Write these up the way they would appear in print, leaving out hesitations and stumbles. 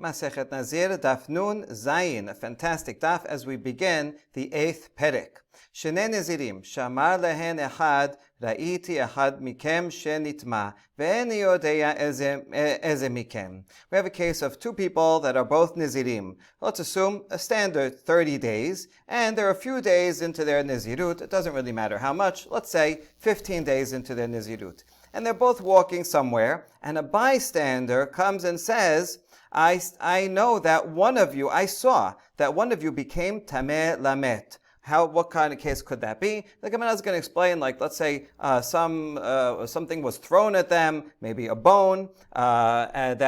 Masechet Nazir, Daf Nun Zayin, a fantastic daf as we begin the 8th perek. Shnei Nazirim, Shamar lehen echad, Ra'iti echad mikem shenitma, ve'eni yodeya eze mikem. We have a case of two people that are both Nazirim. Let's assume a standard 30 days, and they're a few days into their Nazirut. It doesn't really matter how much. Let's say 15 days into their Nazirut. And they're both walking somewhere, and a bystander comes and says, I know that one of you, I saw that one of you became tameh lamet. What kind of case could that be? The Gemara is going to explain, like, let's say something was thrown at them, maybe a bone, and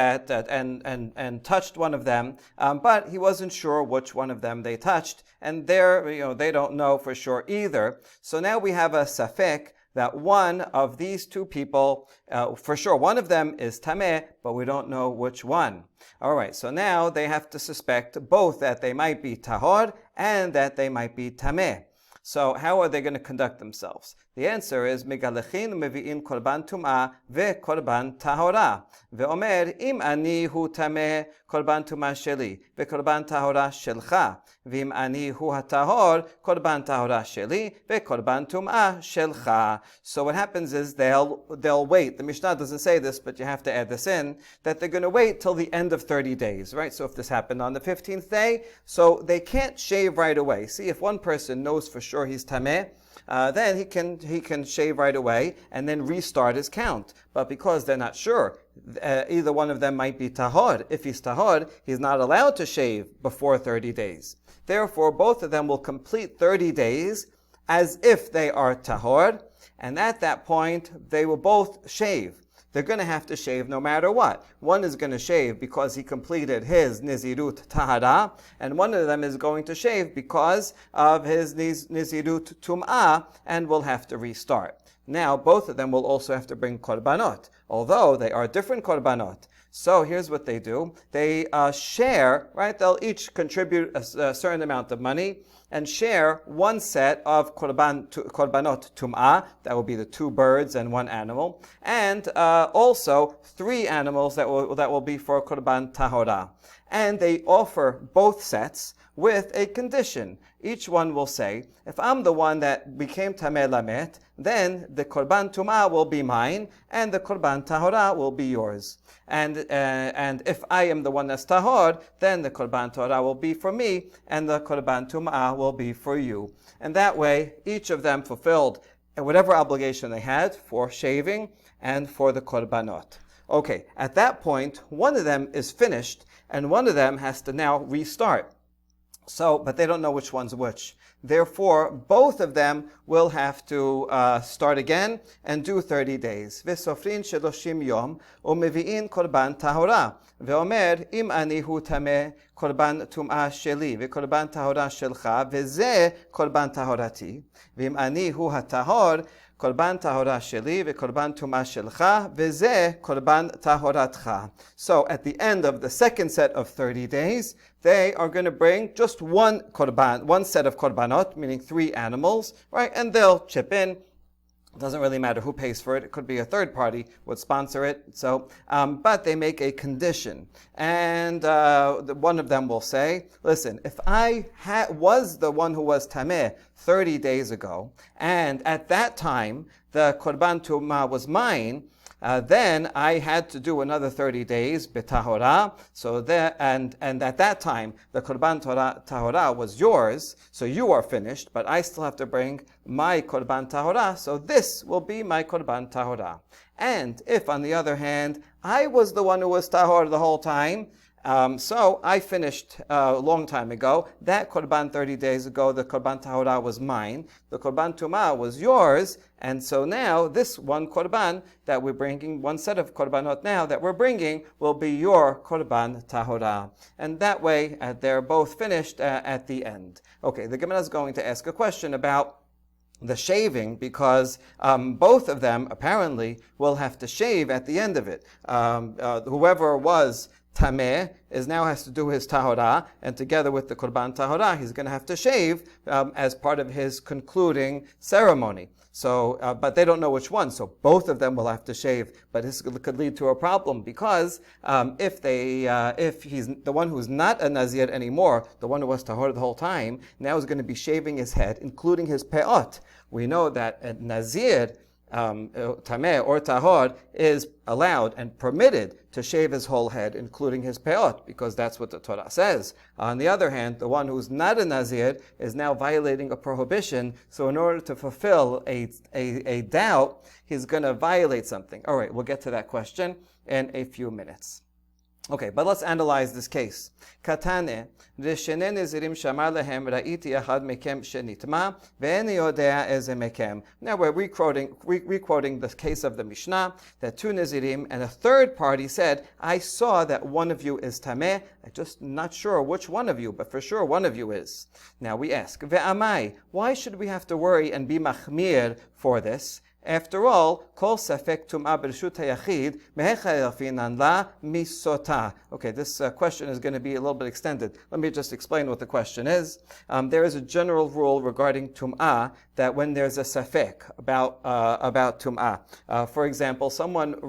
touched one of them, but he wasn't sure which one of them they touched, and they don't know for sure either. So now we have a safek that one of these two people, for sure, one of them is tameh, but we don't know which one. All right, so now they have to suspect both that they might be tahor and that they might be tameh. So how are they going to conduct themselves? The answer is megalechin mevi'in korban tum'ah ve'korban tahora. Ve'omer im ani hu tameh korban tum'ah sheli ve'korban tahora shelcha. V'im ani hu hatahor korban tahora sheli ve'korban tum'ah shelcha. So what happens is they'll wait. The Mishnah doesn't say this, but you have to add this in, that they're going to wait till the end of 30 days, right? So if this happened on the 15th day, so they can't shave right away. See, if one person knows for sure he's tameh, then he can shave right away and then restart his count. But because they're not sure, either one of them might be tahor. If he's tahor, he's not allowed to shave before 30 days. Therefore, both of them will complete 30 days as if they are tahor, and at that point, they will both shave. They're going to have to shave no matter what. One is going to shave because he completed his Nizirut Tahara, and one of them is going to shave because of his Nizirut Tum'ah, and will have to restart. Now, both of them will also have to bring korbanot, although they are different korbanot. So here's what they do. They share, right? They'll each contribute a certain amount of money and share one set of korbanot tum'ah, that will be the 2 birds and 1 animal, and also 3 animals that will be for korban tahora. And they offer both sets with a condition. Each one will say, if I'm the one that became tameh lamet, then the korban tum'ah will be mine, and the korban tahora will be yours. And if I am the one that's tahor, then the korban tahora will be for me, and the korban tum'ah will be for you. And that way, each of them fulfilled whatever obligation they had for shaving and for the korbanot. Okay, at that point, one of them is finished, and one of them has to now restart. So, but they don't know which one's which. Therefore, both of them will have to start again and do 30 days. V'sofrin sheloshim yom u'mevi'in korban tahora. Ve'omer im ani hu tameh korban tum'ah sheli ve'korban tahora shelcha ve'zeh korban tahorati. V'im ani hu hatahor korban tahora sheli ve'korban tum'ah shelcha ve'zeh korban tahoratcha. So at the end of the second set of 30 days, they are going to bring just one set of korbanot, meaning 3 animals, right? And they'll chip in. It doesn't really matter who pays for it. It could be a third party would sponsor it. So, but they make a condition. And one of them will say, listen, if I was the one who was tameh 30 days ago, and at that time the korban tum'ah was mine, then I had to do another 30 days betahora. So and at that time the korban tahora was yours, so you are finished. But I still have to bring my korban tahora, so this will be my korban tahora. And if, on the other hand, I was the one who was tahor the whole time, so I finished a long time ago. That korban 30 days ago, the korban tahora was mine. The korban tum'ah was yours. And so now this one korban that we're bringing, one set of korbanot now that we're bringing, will be your korban tahora. And that way, they're both finished at the end. Okay, the Gemara is going to ask a question about the shaving, because both of them apparently will have to shave at the end of it. Whoever was tameh now has to do his tahorah, and together with the korban tahorah, he's going to have to shave as part of his concluding ceremony. So, but they don't know which one, so both of them will have to shave. But this could lead to a problem because if he's the one who's not a Nazir anymore, the one who was tahor the whole time, now is going to be shaving his head, including his peot. We know that a Nazir, tameh or tahor, is allowed and permitted to shave his whole head, including his peot, because that's what the Torah says. On the other hand, the one who's not a Nazir is now violating a prohibition, so in order to fulfill a doubt, he's going to violate something. All right, we'll get to that question in a few minutes. Okay, but let's analyze this case. Katane, reshene nezirim shamar lehem ra'iti ahad mekem shenitma ve'eni yodea eze mekem. Now we're requoting the case of the Mishnah, that two Nazirim and a third party said, I saw that one of you is tameh, I'm just not sure which one of you, but for sure one of you is. Now we ask, ve'amai, why should we have to worry and be machmir for this? After all, kol safek tum'ah b'reshut hayachid mehecha yafinan la misota. Okay, this question is going to be a little bit extended. Let me just explain what the question is. There is a general rule regarding tum'ah that when there's a safek about tum'ah. For example, someone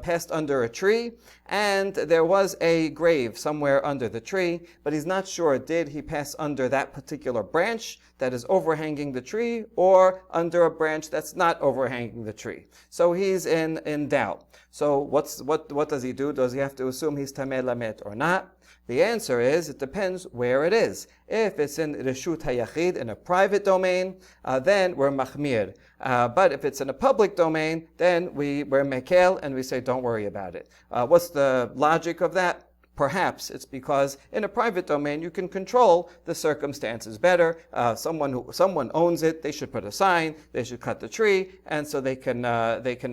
passed under a tree and there was a grave somewhere under the tree, but he's not sure, did he pass under that particular branch that is overhanging the tree or under a branch that's not overhanging the tree? So he's in doubt. So what does he do? Does he have to assume he's tameh lamet or not? The answer is, it depends where it is. If it's in Reshut HaYachid, in a private domain, then we're machmir. But if it's in a public domain, then we're mekel and we say, don't worry about it. What's the logic of that? Perhaps it's because in a private domain you can control the circumstances better. Someone owns it, they should put a sign, they should cut the tree, and so they can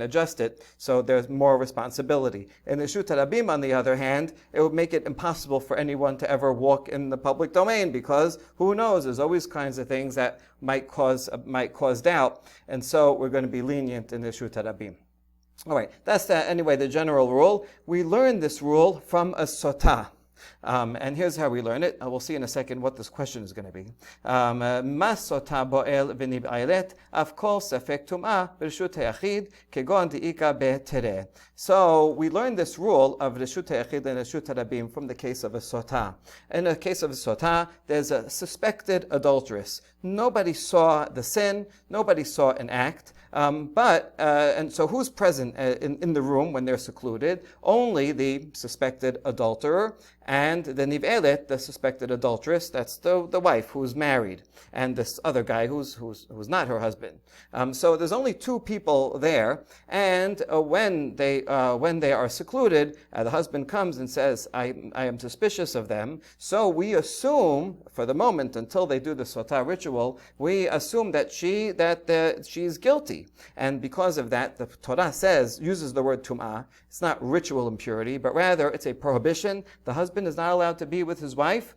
adjust it. So there's more responsibility. In the Reshut Rabim, on the other hand, it would make it impossible for anyone to ever walk in the public domain because who knows? There's always kinds of things that might cause doubt, and so we're going to be lenient in the Reshut Rabim. All right, that's anyway the general rule. We learn this rule from a sotah. And here's how we learn it. We'll see in a second what this question is going to be. Mas sotah bo'el v'nib'aylet af kol safek tum'ah b'reshut hayachid kegon di'ika be'tereh. So we learn this rule of Reshut hayachid and Reshut harabim from the case of a sotah. In the case of a sotah, there's a suspected adulteress. Nobody saw the sin, nobody saw an act. And so who's present in the room when they're secluded? Only the suspected adulterer and the niv'elet, the suspected adulteress. That's the wife who's married, and this other guy who's not her husband. So there's only two people there, and when they are secluded, the husband comes and says, I am suspicious of them. So we assume, for the moment, until they do the sotah ritual, we assume that she's guilty. And because of that, the Torah uses the word tum'ah. It's not ritual impurity, but rather it's a prohibition. The husband is not allowed to be with his wife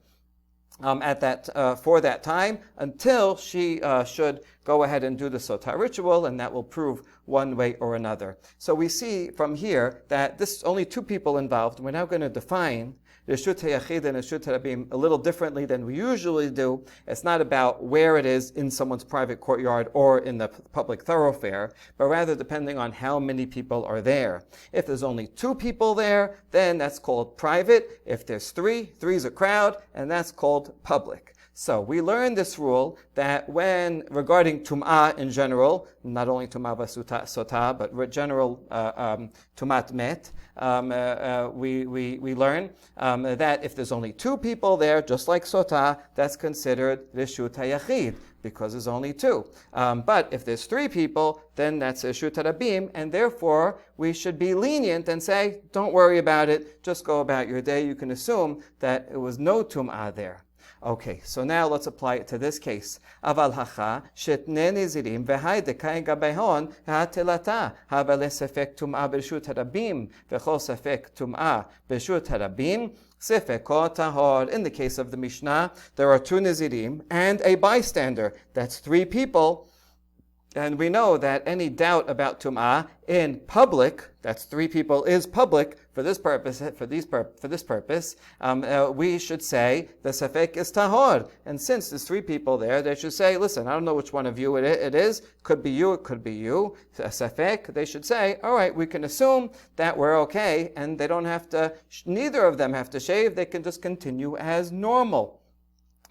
for that time until she should go ahead and do the sotah ritual, and that will prove one way or another. So we see from here that this is only two people involved. We're now going to define Reshut HaYachid and Reshut HaRabim a little differently than we usually do. It's not about where it is in someone's private courtyard or in the public thoroughfare, but rather depending on how many people are there. If there's only two people there, then that's called private. If there's three's a crowd, and that's called public. So we learn this rule that when regarding tum'ah in general, not only tum'ah sotah, but general tumat met, we learn that if there's only two people there, just like sotah, that's considered reshut hayachid because there's only two. But if there's three people, then that's reshut harabim, and therefore we should be lenient and say, don't worry about it, just go about your day. You can assume that it was no tum'ah there. Okay, so now let's apply it to this case. Aval hacha shetne nizirim v'hai dekai gabehon ha'telata hava lesefek tum'ah b'reshut harabim v'chol sefek tum'ah b'reshut harabim sefekot tahor. In the case of the Mishnah, there are two nizirim and a bystander. That's three people. And we know that any doubt about tum'ah in public, that's three people, is public for this purpose. We should say the safek is tahor. And since there's three people there, they should say, listen, I don't know which one of you it is. Could be you, it could be you. Safek, they should say, all right, we can assume that we're okay, and they don't have to, neither of them have to shave. They can just continue as normal.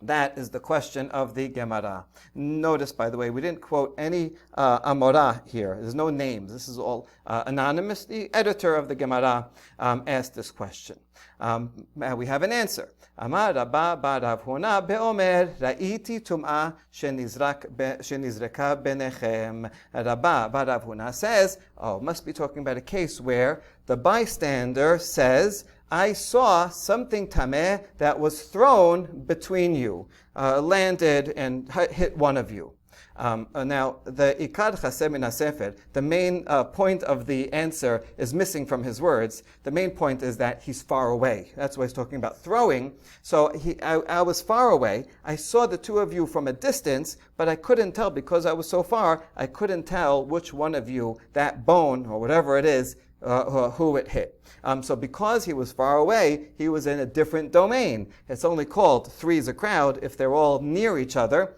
That is the question of the Gemara. Notice, by the way, we didn't quote any Amorah here. There's no names. This is all anonymous. The editor of the Gemara asked this question. We have an answer. Amar Rabba bar Rav Huna be'omer ra'iti tum'ah shenizreka benechem. Rabba bar Rav Huna says, must be talking about a case where the bystander says, I saw something tameh that was thrown between you, landed and hit one of you. Now, the ikad chaseh min hasefer, the main point of the answer is missing from his words. The main point is that he's far away. That's why he's talking about throwing. So I was far away. I saw the two of you from a distance, but I couldn't tell because I was so far. I couldn't tell which one of you, that bone or whatever it is, who it hit. So because he was far away, he was in a different domain. It's only called three is a crowd if they're all near each other.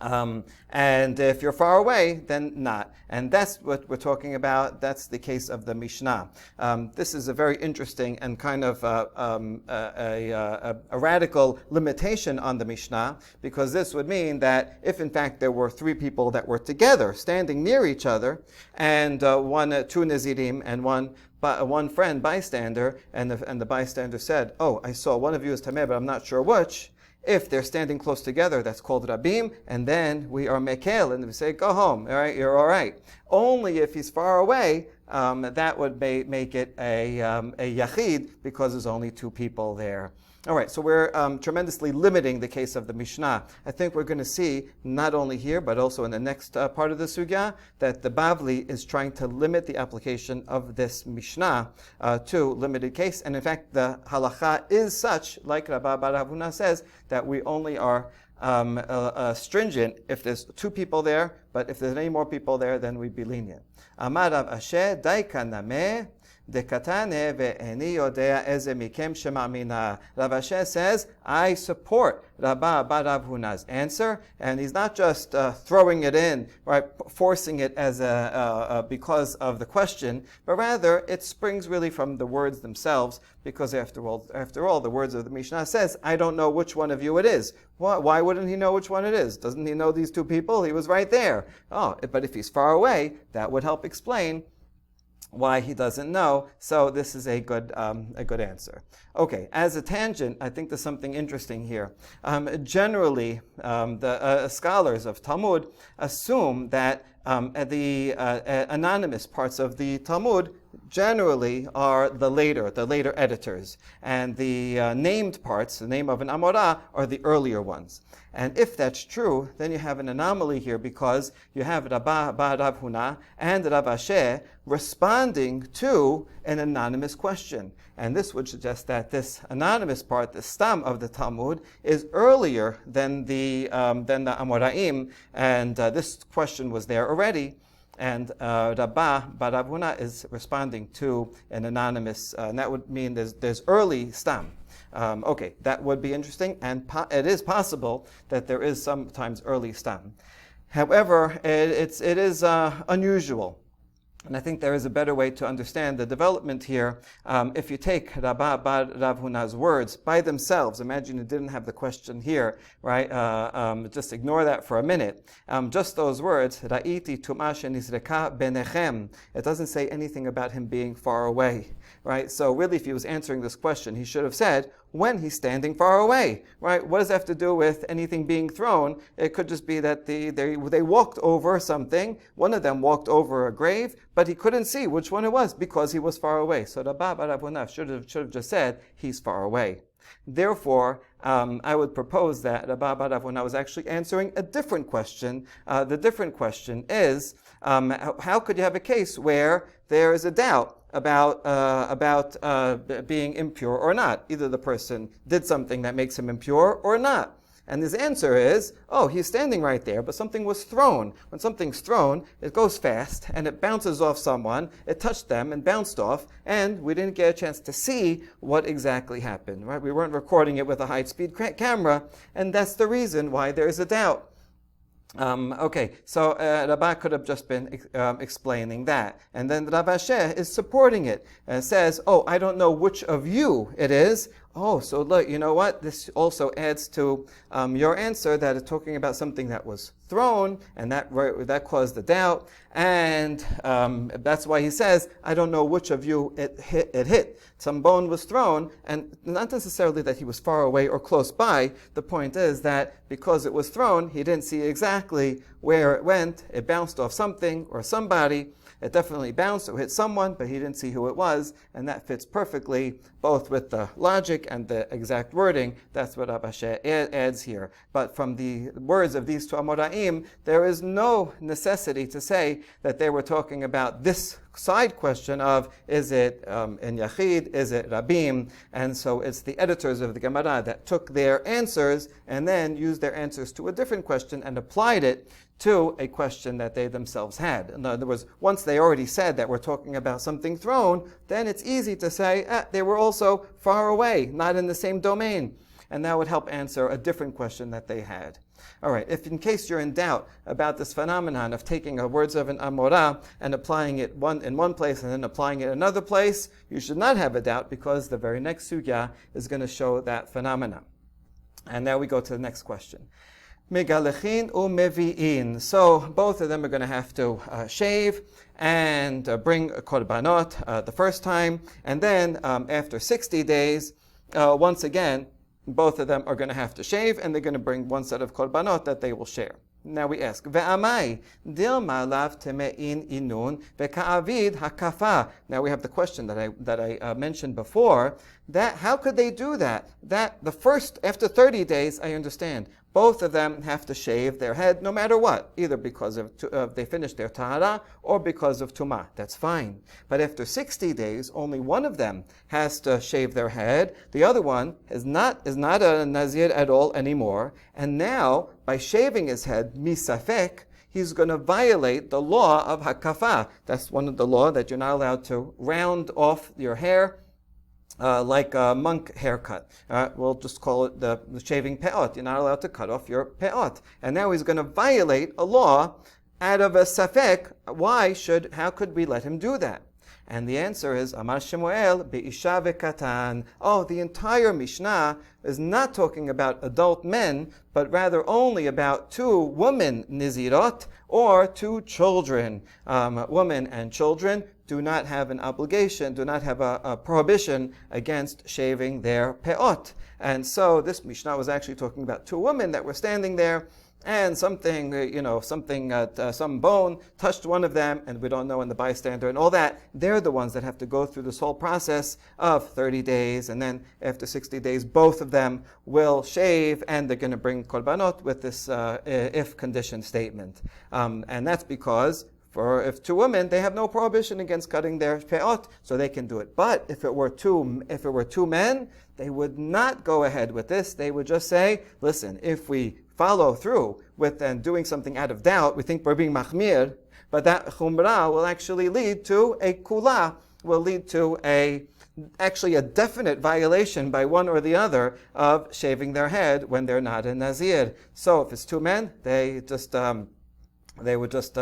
And if you're far away, then not. And that's what we're talking about. That's the case of the Mishnah. This is a very interesting and kind of a radical limitation on the Mishnah, because this would mean that if in fact there were three people that were together, standing near each other, and two Nazirim and one friend bystander, and the bystander said, I saw one of you is Tameh, but I'm not sure which. If they're standing close together, that's called Rabim, and then we are Mekel, and we say, go home, all right, you're all right. Only if he's far away, that would make it a Yachid, because there's only two people there. All right, so we're tremendously limiting the case of the Mishnah. I think we're going to see, not only here, but also in the next part of the Sugya, that the Bavli is trying to limit the application of this Mishnah to limited case. And in fact, the halacha is such, like Rabba bar Rav Huna says, that we only are stringent if there's two people there, but if there's any more people there, then we'd be lenient. Amar Rav Asher, Daika Nameh, Dekatane ve'eni yodea eze mikem shema'amina. Rav Asher says, I support Rabba bar Rav Huna's answer, and he's not just throwing it in, right, forcing it as because of the question, but rather it springs really from the words themselves, because after all, the words of the Mishnah says, I don't know which one of you it is. Why wouldn't he know which one it is? Doesn't he know these two people? He was right there. But if he's far away, that would help explain why he doesn't know. So this is a good answer. Okay, as a tangent, I think there's something interesting here. Generally, the scholars of Talmud assume that the anonymous parts of the Talmud generally are the later editors, and the named parts, the name of an Amorah, are the earlier ones. And if that's true, then you have an anomaly here, because you have Rabba bar Rav Huna and Rav Asher responding to an anonymous question. And this would suggest that this anonymous part, the stam of the Talmud, is earlier than the Amoraim, and this question was there already. And Rabba bar Rav Huna is responding to an anonymous, and that would mean there's early stam. Okay, that would be interesting, and it is possible that there is sometimes early stam. However, it is unusual. And I think there is a better way to understand the development here. If you take Rabba bar Rav Huna's words by themselves, imagine you didn't have the question here, right? Just ignore that for a minute. Just those words, Ra'iti tum'ah shenizreka benechem. It doesn't say anything about him being far away, right? So really, if he was answering this question, he should have said, when he's standing far away, right? What does that have to do with anything being thrown? It could just be that they walked over something. One of them walked over a grave, but he couldn't see which one it was because he was far away. So Rabba bar Rav Huna should have just said, he's far away. Therefore, I would propose that Rabba bar Rav Huna was actually answering a different question. The different question is, how could you have a case where there is a doubt about being impure or not? Either the person did something that makes him impure or not. And his answer is, oh, he's standing right there, but something was thrown. When something's thrown, it goes fast, and it bounces off someone. It touched them and bounced off, and we didn't get a chance to see what exactly happened, right? We weren't recording it with a high-speed camera, and that's the reason why there's a doubt. Okay, so Rabbah could have just been explaining that. And then Rav Ashi is supporting it and says, oh, I don't know which of you it is. Oh, so look, you know what? This also adds to your answer that it's talking about something that was thrown, and that caused the doubt. And that's why he says, I don't know which of you it hit. Some bone was thrown, and not necessarily that he was far away or close by. The point is that because it was thrown, he didn't see exactly where it went. It bounced off something or somebody. It definitely bounced or hit someone, but he didn't see who it was, and that fits perfectly both with the logic and the exact wording. That's what Rav Ashi adds here. But from the words of these two Amoraim, there is no necessity to say that they were talking about this side question of, is it in Yachid, is it Rabim? And so it's the editors of the Gemara that took their answers and then used their answers to a different question and applied it to a question that they themselves had. In other words, once they already said that we're talking about something thrown, then it's easy to say, they were also far away, not in the same domain. And that would help answer a different question that they had. All right, if in case you're in doubt about this phenomenon of taking the words of an Amorah and applying it in one place and then applying it in another place, you should not have a doubt because the very next sugya is going to show that phenomenon. And now we go to the next question. Megalechin u'mevi'in. So both of them are going to have to shave and bring korbanot the first time. And then after 60 days, once again, both of them are going to have to shave, and they're going to bring one set of korbanot that they will share. Now we ask, Ve'amai dilma lav teme'in inun ve'ka'avid hakafa. Now we have the question that I mentioned before. That how could they do that? That the first after 30 days, I understand. Both of them have to shave their head no matter what, either because of they finished their tahara or because of tumah. That's fine. But after 60 days, only one of them has to shave their head. The other one is not a Nazir at all anymore. And now, by shaving his head, misafek, he's going to violate the law of hakafa. That's one of the law that you're not allowed to round off your hair like a monk haircut. We'll just call it the shaving pe'ot. You're not allowed to cut off your pe'ot. And now he's going to violate a law out of a safek. How could we let him do that? And the answer is, Amar Shemuel, Be'isha ve'katan. Oh, the entire Mishnah is not talking about adult men, but rather only about two women nizirot, or two children. Women and children do not have an obligation, do not have a prohibition against shaving their pe'ot. And so this Mishnah was actually talking about two women that were standing there, and some bone touched one of them, and we don't know, in the bystander and all that. They're the ones that have to go through this whole process of 30 days, and then after 60 days, both of them will shave, and they're going to bring korbanot with this if condition statement. And that's because if two women, they have no prohibition against cutting their pe'ot, so they can do it. But if it were two men, they would not go ahead with this. They would just say, listen, if we follow through with doing something out of doubt, we think we're being machmir, but that chumrah will actually lead to a kula, will lead to actually a definite violation by one or the other of shaving their head when they're not a Nazir. So if it's two men, they would just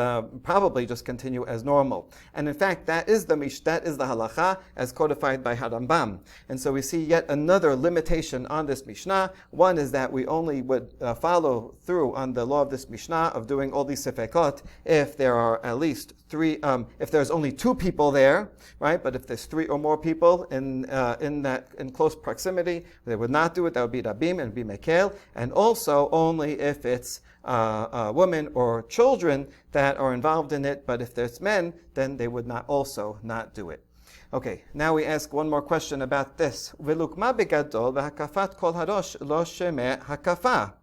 probably just continue as normal. And in fact, that is the halacha as codified by Harambam. And so we see yet another limitation on this Mishnah. One is that we only would follow through on the law of this Mishnah of doing all these sefekot if there are at least three, if there's only two people there, right? But if there's three or more people in close proximity, they would not do it. That would be rabim and be mekel. And also only if it's women or children that are involved in it, but if there's men, then they would not do it. Okay, now we ask one more question about this. Velukma begadol v'hakafat kol harosh lo shemeh hakafa.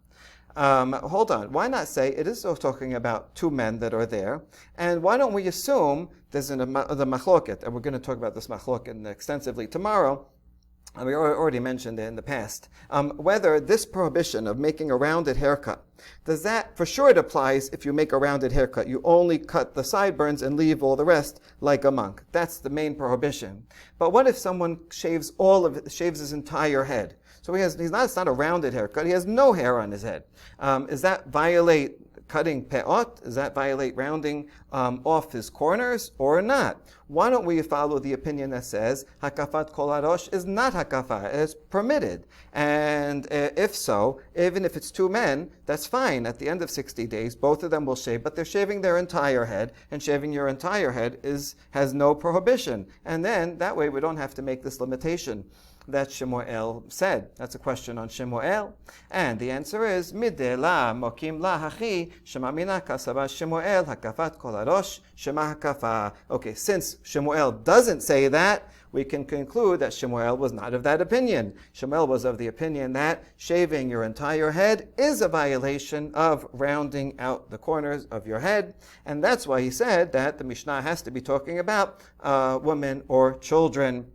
Hold on, why not say it is talking about two men that are there, and why don't we assume there's the machloket, and we're going to talk about this machloket extensively tomorrow, we already mentioned it in the past, whether this prohibition of making a rounded haircut, does that, for sure it applies if you make a rounded haircut. You only cut the sideburns and leave all the rest like a monk. That's the main prohibition. But what if someone shaves his entire head? So it's not a rounded haircut, he has no hair on his head. Does that violate cutting pe'ot? Does that violate rounding off his corners or not? Why don't we follow the opinion that says hakafat kol harosh is not hakafa, it's permitted? And if so, even if it's two men, that's fine. At the end of 60 days, both of them will shave, but they're shaving their entire head, and shaving your entire head has no prohibition. And then, that way we don't have to make this limitation that Shemuel said. That's a question on Shemuel. And the answer is, Mideh la mokim la hachi shemamina kasava Shemuel hakafat kol harosh shema hakafa. Okay, since Shemuel doesn't say that, we can conclude that Shemuel was not of that opinion. Shemuel was of the opinion that shaving your entire head is a violation of rounding out the corners of your head. And that's why he said that the Mishnah has to be talking about women or children.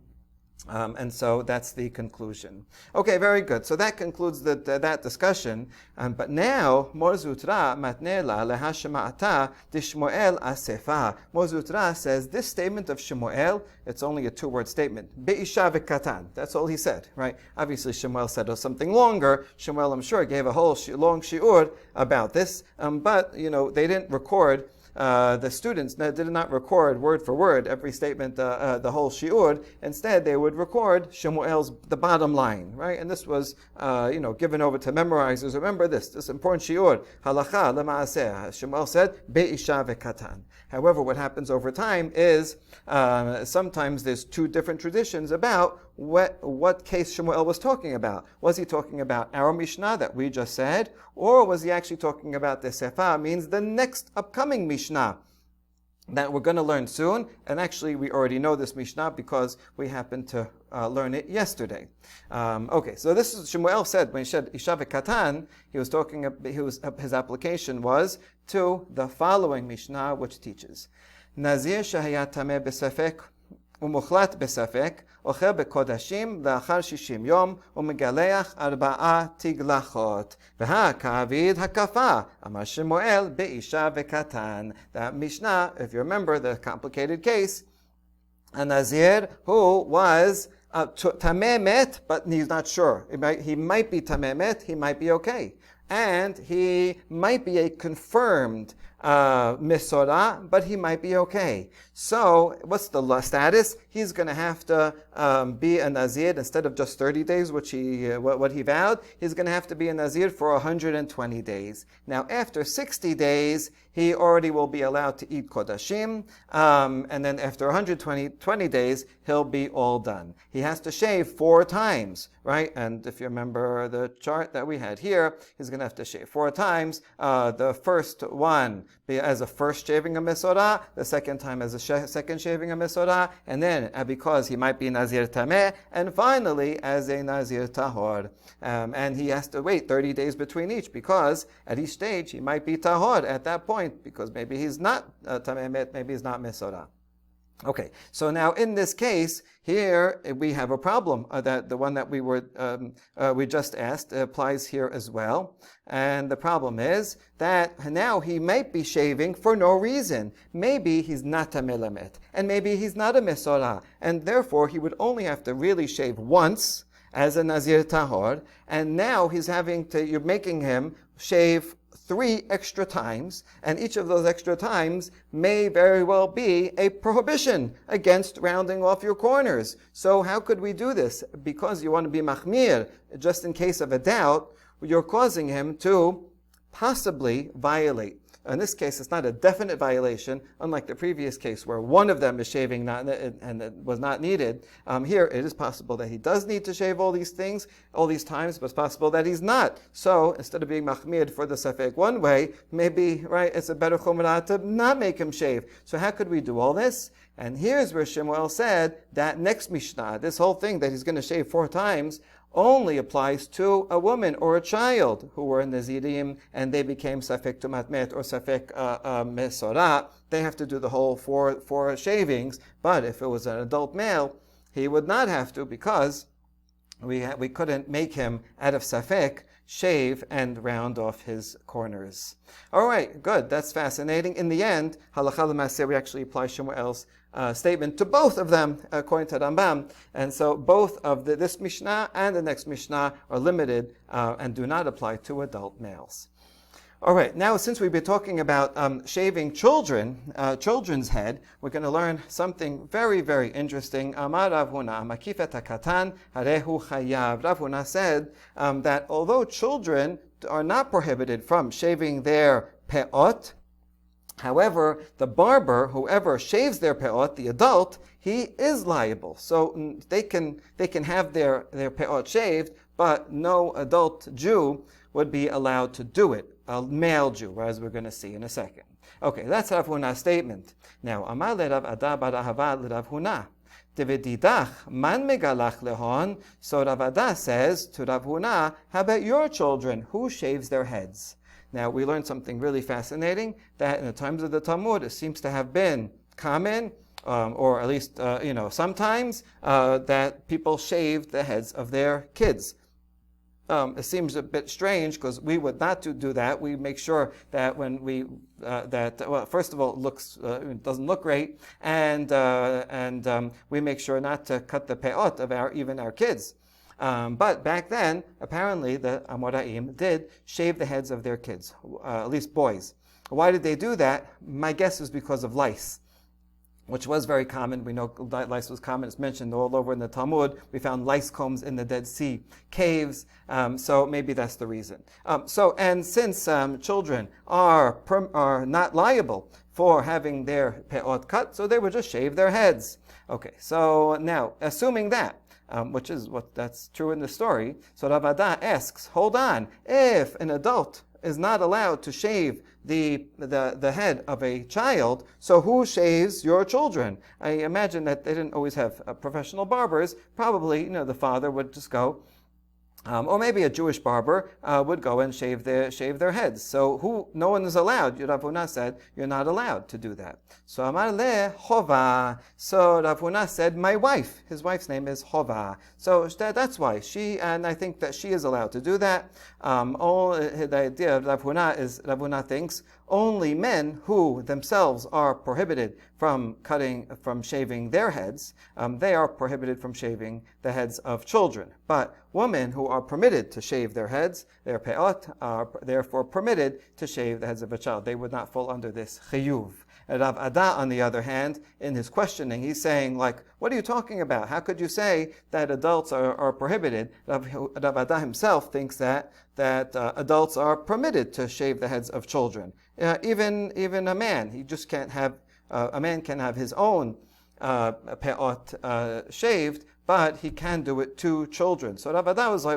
And so that's the conclusion. Okay, very good. So that concludes that discussion. But now, Mor Zutra matnela lehashema'ata dishmoel asefa. Mor Zutra says this statement of Shemuel, it's only a two-word statement. Be'isha v'katan. That's all he said, right? Obviously, Shemuel said something longer. Shemuel, I'm sure, gave a whole long shiur about this. But, they didn't record. The students did not record word for word every statement, the whole shiur. Instead, they would record the bottom line, right? And this was, given over to memorizers. Remember this important shiur, halacha lema'aseh. Shemuel said, be'isha v'katan. However, what happens over time is sometimes there's two different traditions about what case Shemuel was talking about. Was he talking about our Mishnah that we just said, or was he actually talking about the Sefa, means the next upcoming Mishnah that we're going to learn soon? And actually, we already know this Mishnah because we happened to learn it yesterday. Okay, so this is Shemuel said when he said Isha v'katan, his application was to the following Mishnah, which teaches Nazir shehaya tameh b'safek ומוחלט בספק, אוכל בקודשים לאחר 60 יום, ומגלח 4 תגלחות. והכעביד הקפה, אמר שמואל באישה וקטן. That Mishnah, if you remember the complicated case, a Nazir who was tameh met, but he's not sure. He might be tameh met, he might be okay. And he might be a confirmed Mesorah, but he might be okay. So, what's the status? He's going to have to be a Nazir instead of just 30 days, which what he vowed. He's going to have to be a Nazir for 120 days. Now, after 60 days, he already will be allowed to eat Kodashim, and then after 120 days, he'll be all done. He has to shave 4 times, right? And if you remember the chart that we had here, he's going to have to shave 4 times. The first one as a first shaving of Mesorah, the second time as a second shaving of Mesorah, and then because he might be Nazir Tameh, and finally as a Nazir Tahor. And he has to wait 30 days between each, because at each stage he might be Tahor at that point, because maybe he's not Tameh, maybe he's not Mesorah. Okay, so now in this case, here we have a problem. That the one that we just asked applies here as well. And the problem is that now he might be shaving for no reason. Maybe he's not a melamet, and maybe he's not a mesorah, and therefore he would only have to really shave once as a Nazir Tahor, and now you're making him shave 3 extra times, and each of those extra times may very well be a prohibition against rounding off your corners. So how could we do this? Because you want to be machmir, just in case of a doubt, you're causing him to possibly violate. In this case, it's not a definite violation, unlike the previous case where one of them is shaving and it was not needed. Here, it is possible that he does need to shave all these things, all these times, but it's possible that he's not. So, instead of being machmir for the safek one way, maybe, right, it's a better chumrah to not make him shave. So how could we do all this? And here's where Shemuel said that next Mishnah, this whole thing that he's going to shave 4 times, only applies to a woman or a child who were Nazirim and they became Safek Tumat Met or Safek Mesorah. They have to do the whole four shavings, but if it was an adult male, he would not have to, because we couldn't make him out of safek shave and round off his corners. All right, good. That's fascinating. In the end, halacha l'maaseh, we actually apply Shemuel's statement to both of them, according to Rambam. And so both of this Mishnah and the next Mishnah are limited and do not apply to adult males. All right, now since we've been talking about shaving children's head, we're going to learn something very, very interesting. Amar Rav Huna, makifet hakatan harehu chayav. Rav Huna said that although children are not prohibited from shaving their peot, however, the barber, whoever shaves their peot, the adult, he is liable. So they can have their peot shaved, but no adult Jew would be allowed to do it. A male Jew, as we're going to see in a second. Okay, that's Rav Huna's statement. Now, Amar le Rav Ada bar Ahava le Rav Huna, Devedidach man megalach lehon. So Rav Ada says to Rav Huna, how about your children? Who shaves their heads? Now, we learned something really fascinating, that in the times of the Talmud, it seems to have been common, or at least, sometimes, that people shaved the heads of their kids. It seems a bit strange because we would not do that. We make sure that when we first of all, it doesn't look great, and we make sure not to cut the peot of even our kids. But back then, apparently, the Amoraim did shave the heads of their kids, at least boys. Why did they do that? My guess is because of lice, which was very common. We know lice was common. It's mentioned all over in the Talmud. We found lice combs in the Dead Sea caves, so maybe that's the reason. And since children are not liable for having their peot cut, so they would just shave their heads. Okay, so now, assuming that, which is that's true in the story, so Rav Ada asks, hold on, if an adult is not allowed to shave the head of a child, so who shaves your children? I imagine that they didn't always have professional barbers. Probably, the father would just go, or maybe a Jewish barber would go and shave their heads. So no one is allowed. Rav Huna said, you're not allowed to do that. So Amar le Chova. So Rav Huna said, my wife. His wife's name is Chova. So that's why and I think that she is allowed to do that. The idea of Rav Huna is, Rav Huna thinks, only men who themselves are prohibited from shaving their heads, they are prohibited from shaving the heads of children. But women who are permitted to shave their heads, their peot, are therefore permitted to shave the heads of a child. They would not fall under this chiyuv. And Rav Ada, on the other hand, in his questioning, he's saying, what are you talking about? How could you say that adults are prohibited? Rav Ada himself thinks that adults are permitted to shave the heads of children. Even a man, he just can't have, a man can have his own peot shaved, but he can do it to children. So Rav Ada was I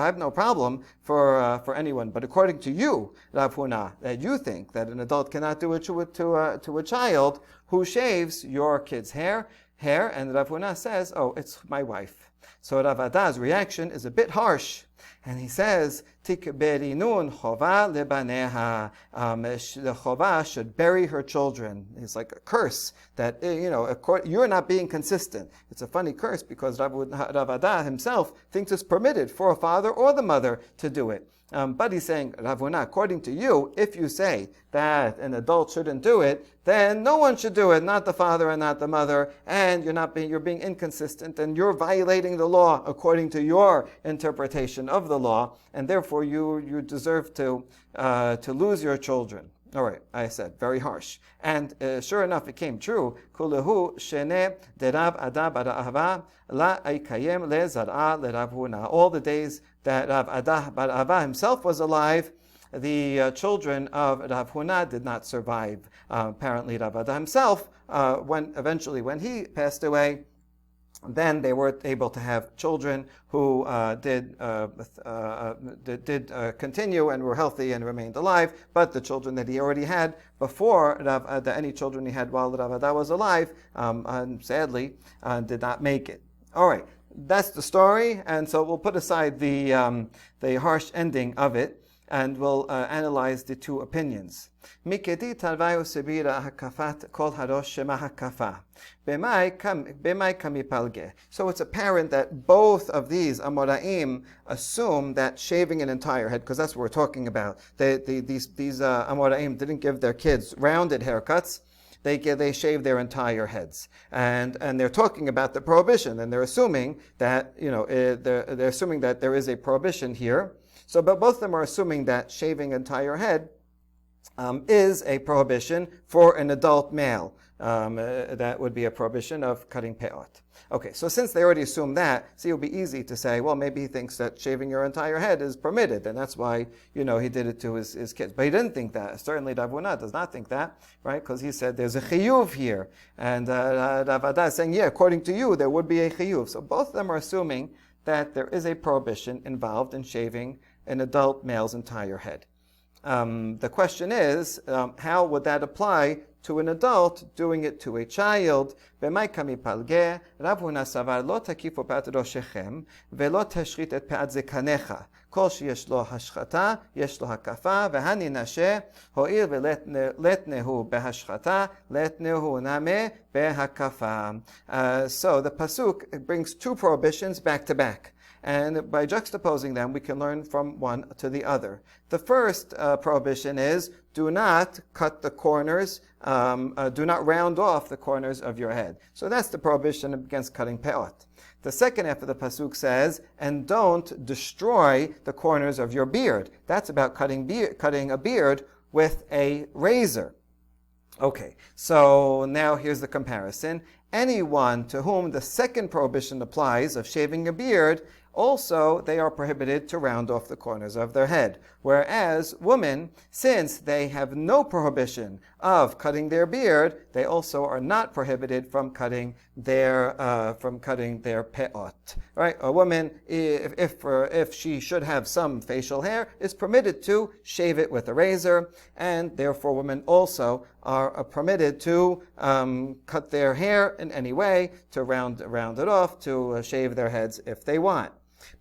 have no problem for anyone. But according to you, Rav Huna, that you think that an adult cannot do it to a child, who shaves your kid's hair? And Rav Huna says, it's my wife. So Rav Ada's reaction is a bit harsh. And he says, Tikberinun chova lebaneha. The chova should bury her children. It's like a curse that, you're not being consistent. It's a funny curse because Rav Ada himself thinks it's permitted for a father or the mother to do it. But he's saying, Rav Huna, according to you, if you say that an adult shouldn't do it, then no one should do it, not the father and not the mother, and you're being inconsistent, and you're violating the law according to your interpretation of the law, and therefore you deserve to lose your children. All right, I said, very harsh. And sure enough, it came true. Kulahu shene derav Ada bar Ahava la aikayem le zar'a le Rav Huna. All the days that Rav Ada bar Ahava himself was alive, the children of Rav Huna did not survive. Apparently, Rav Ada himself, when he passed away, then they were able to have children who did continue and were healthy and remained alive. But the children that he already had before any children he had while Rav Ada was alive, sadly, did not make it. All right, that's the story, and so we'll put aside the harsh ending of it. and we'll analyze the two opinions. Mikedi talvayu sebira hakafat kol harosh shema hakafa. B'mai kamipalge. So it's apparent that both of these Amoraim assume that shaving an entire head, because that's what we're talking about. These Amoraim didn't give their kids rounded haircuts. They shave their entire heads, and they're talking about the prohibition, and they're assuming that they're assuming that there is a prohibition here. So, but both of them are assuming that shaving entire head is a prohibition for an adult male. That would be a prohibition of cutting peot. Okay, so since they already assume that, see, it would be easy to say, well, maybe he thinks that shaving your entire head is permitted, and that's why, he did it to his kids. But he didn't think that. Certainly Rav Huna does not think that, right? Because he said there's a chiyuv here. And Rav Ada is saying, yeah, according to you, there would be a chiyuv. So both of them are assuming that there is a prohibition involved in shaving an adult male's entire head. The question is, how would that apply to an adult doing it to a child? B'mai kamipalge, Rav Huna savar lo takifu pe'at roshechem ve'lo tashchit et pe'at zekanecha. Kol sheyesh lo hashchata, yesh lo hakafa, v'hani nashe, ho'il ve'letnehu behashchata, letnehu name behakafa. So the pasuk brings two prohibitions back to back. And by juxtaposing them, we can learn from one to the other. The first prohibition is, do not cut the corners, do not round off the corners of your head. So that's the prohibition against cutting peot. The second half of the pasuk says, and don't destroy the corners of your beard. That's about cutting a beard with a razor. Okay, so now here's the comparison. Anyone to whom the second prohibition applies of shaving a beard, also they are prohibited to round off the corners of their head. Whereas women, since they have no prohibition of cutting their beard, they also are not prohibited from cutting their peot. Right? A woman, if she should have some facial hair, is permitted to shave it with a razor, and therefore women also are permitted to cut their hair in any way, to round it off, to shave their heads if they want.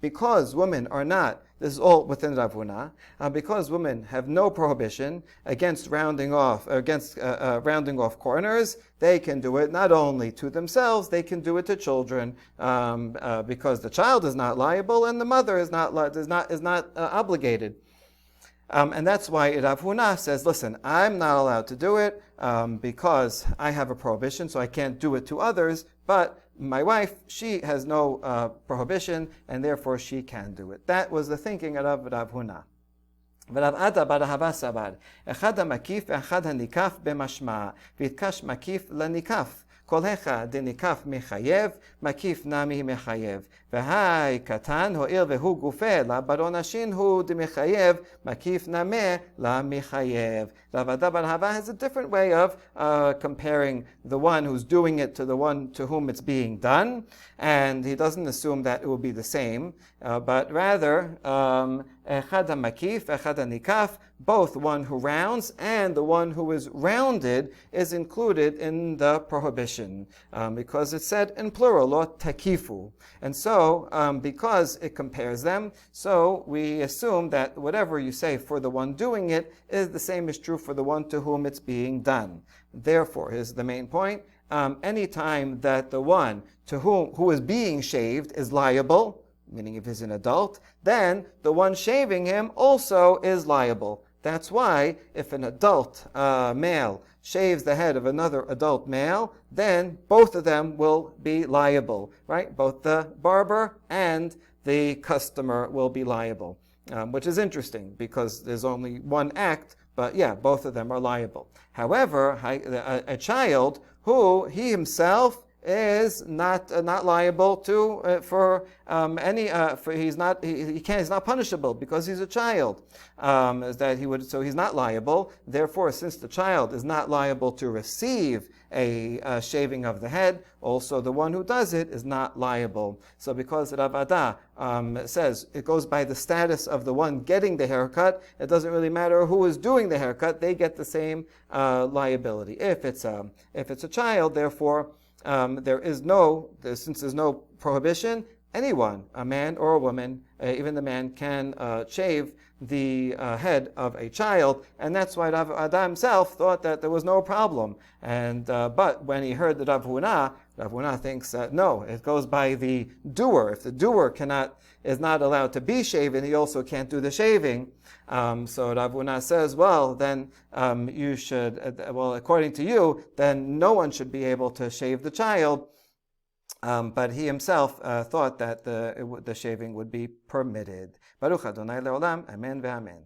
Because women are not, this is all within Rav Huna, because women have no prohibition against rounding off corners, they can do it not only to themselves, they can do it to children, because the child is not liable and the mother is not obligated. And that's why Rav Huna says, listen, I'm not allowed to do it because I have a prohibition, so I can't do it to others, but my wife, she has no prohibition, and therefore she can do it. That was the thinking of Rav Huna. ורב עדה בר אהבה סבר, אחד המקיף ואחד הניקף במשמע, והתקש מקיף לניקף. כל אחד דניקף מחייב, מקיף נמי מחייב. והי קטן, הואיל והוא גופה, לברון השין הוא דמחייב, מקיף נמה למחייב. Rav Ada bar Hava has a different way of comparing the one who's doing it to the one to whom it's being done, and he doesn't assume that it will be the same, but rather, echad makif, echad nikaf, both one who rounds and the one who is rounded is included in the prohibition, because it said in plural, lo takifu. And so, because it compares them, so we assume that whatever you say for the one doing it is the same is true for the one to whom it's being done. Therefore, here's the main point. Any time that the one who is being shaved is liable, meaning if he's an adult, then the one shaving him also is liable. That's why if an adult male shaves the head of another adult male, then both of them will be liable, right? Both the barber and the customer will be liable, which is interesting because there's only one act, but yeah, both of them are liable. However, a child who he himself is not liable to he's not punishable because he's a child. So he's not liable. Therefore, since the child is not liable to receive a shaving of the head, also the one who does it is not liable. So because Rav Ada says it goes by the status of the one getting the haircut, it doesn't really matter who is doing the haircut; they get the same liability. If it's a child, therefore. Since there's no prohibition, anyone, a man or a woman, even the man, can shave the head of a child, and that's why Rav Ada himself thought that there was no problem. And but when he heard the Rav Huna thinks that no, it goes by the doer. If the doer is not allowed to be shaven, he also can't do the shaving. So Rav Huna says, well, then you should, well, according to you, then no one should be able to shave the child. But he himself thought that the shaving would be permitted. Baruch Adonai Leolam, Amen ve'amen.